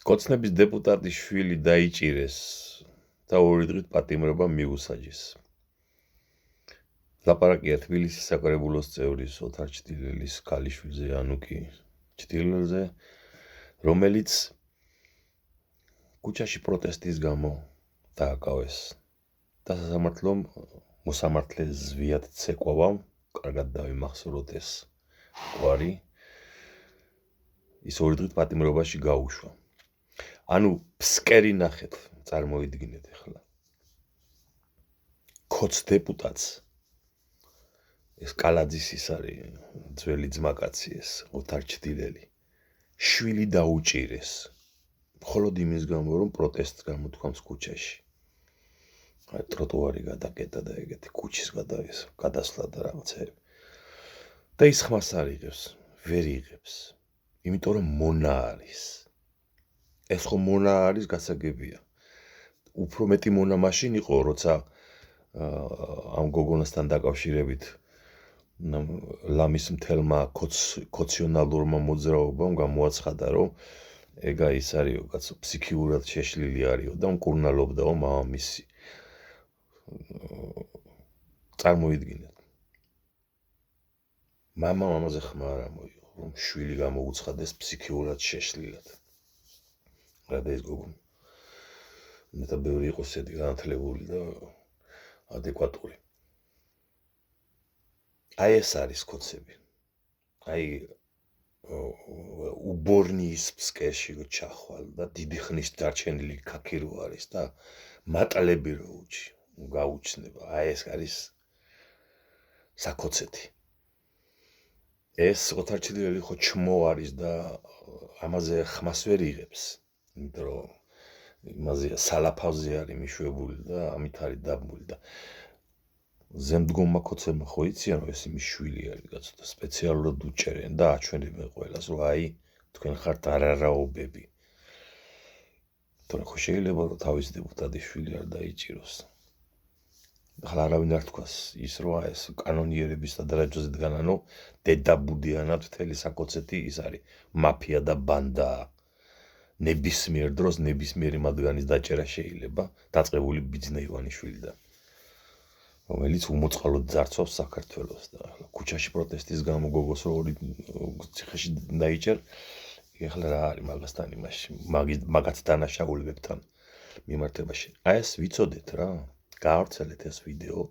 კოცნების დეპუტატის შვილი დაიჭირეს და 2 დღით პატიმრობა მიუსაჯეს. ლაპარაკია თბილისის საკრებულოს წევრის ოთარ ჩtildeლის ქალიშვილზე ანუკი ჩtildeელზე, რომელიც ქუჩაში პროტესტის გამო დააკავეს და სასამართლომ მოსამართლე ზვიად ცეკვავამ კარგად დავიმახსოვროთ ეს კვარი ის 2 დღით პატიმრობაში გაუშვა. ანუ ფსკერი ნახეთ, წარმოიდგინეთ ახლა. ქოც დეპუტატს ეს კალაძის ის არის ძველი ძმაკაცი ეს ოთარ ჩtildeელი შვილი დაუჭირეს მხოლოდ იმის გამო რომ პროტესტს გამოთქვამს ქუჩაში. აი ტროტუარი გადაკეტა და ეგეთი ქუჩის გადასვლა და რაღაცები. და ის ხმას არ იღებს, ვერ იღებს. იმიტომ რომ მონა არის. ეს ხო მონა არის გასაგებია. უფრო მეტი მონა მაშინ იყო, როცა ამ გოგონასთან დაკავშირებით ლამის მთელმა ქოციონალურმა მოძრაობამ გამოაცხადა, რომ ეგა ის არისო, კაცო, ფსიქიურად შეშლილი არისო და მკურნალობდაო მამამისი. წარმოიდგინეთ. მამაზე ხმა არ ამოიღო, რომ შვილი გამოუცხადეს ფსიქიურად შეშლილად. რადგან ეს გოგონა მეტად ბევრი იყოს ესეთი განათლებული და ადეკვატური. აი ეს არის კოცები. აი უბორნიის ფსკერში ჩახვალ და დიდი ხნის დარჩენილი ქაქი რო არის და მატლები რო გაუჩნდება. აი ეს არის საკოცეთი. ეს ოთარ ჩtildeელი ხო ჩმო არის და ამაზე ხმას ვერ იღებს. იმიტომ რომ იმაზე სალაფავზე არის მიშვებული და ამით არის დაბმული და ზემდგომმა ქოცებმა ხო იციან რომ ეს იმის შვილი არის, კაცო, და სპეციალურად უჭერენ და აჩვენებენ ყველას, რომ აი თქვენ ხართ არარაობები. თორემ ხო შეიძლება რომ თავისი დეპუტატის შვილი არ დაიჭიროს. ახლა არავინ არ თქვას ის რომ ეს კანონიერების სადარაჯოზე დგანანო დედაბუდიანად მთელი საკოცეთი ის არის მაფია და ბანდა. ნებისმიერ დროს ნებისმიერი მათგანის დაჭერა შეიძლება დაწყებული ბიძინა ივანიშვილიდან, რომელიც უმოწყალოდ ძარცვავს საქართველოს და ახლა ქუჩაში პროტესტის გამო გოგოს ორი ციხეში დაიჭერ. ახლა რა არის მაგასთან იმაში, მაგაც დანაშაულებებთან მიმართებაში. აი ეს ვიცოდეთ რა, გაავრცელეთ ეს ვიდეო.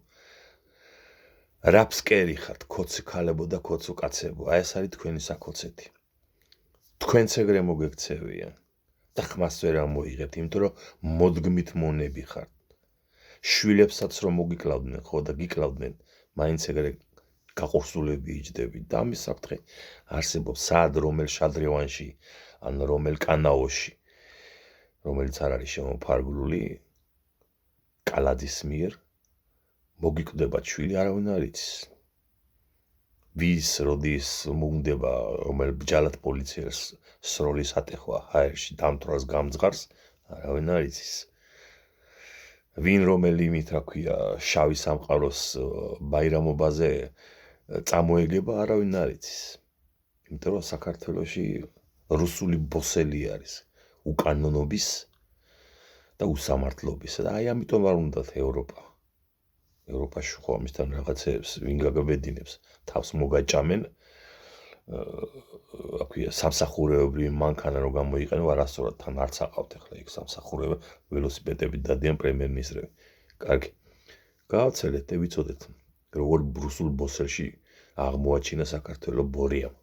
რა ფსკერი ხართ, ქოცი ქალებო და ქოცო კაცებო, აი ეს არის თქვენი საკოცეთი. თქვენც ეგრე მოგექცევიან და ხმას ვერ ამოიღებთ, იმიტომ რომ მოდგმით მონები ხართ. შვილებსაც რომ მოგიკლავდნენ ხო და გიკლავდნენ, მაინც ეგრე გაყურსულები იჯდებით და ამის საფრთხე არსებობს სად რომელ შადრევანში ან რომელ კანაოში, რომელიც არ არის შემოფარგლული კალაძის მიერ მოგიკვდება შვილი, არავინ არ იცის. ვის როდის მოგდება რომელ ბჯალად პოლიციელს სროლის ატეხვა ჰაერში დამთვრას გამძღარს, არავინ არ იცის. ვინ რომელი იმით რა ქვია შავი სამყაროს ბაირამობაზე წამოეგება, არავინ არ იცის. იმიტომ რომ საქართველოში რუსული ბოსელი არის უკანონობის და უსამართლობის და აი ამიტომ არ უნდათ ევროპაში ხო ამისთან რაღაცებს ვინ გაგაბედინებს თავს მოგაჭამენ აქვია სამსახურეობრივი მანქანა რომ გამოიყენო არასწორად თან არც აყავთ ახლა იქ სამსახურეები ველოსიპედებით დადიან პრემიერ-მინისტრები. კარგი. გააცელეთ და ვიცოდეთ როგორ რუსულ ბოსელში აღმოაჩინა საქართველოს ბორიამ.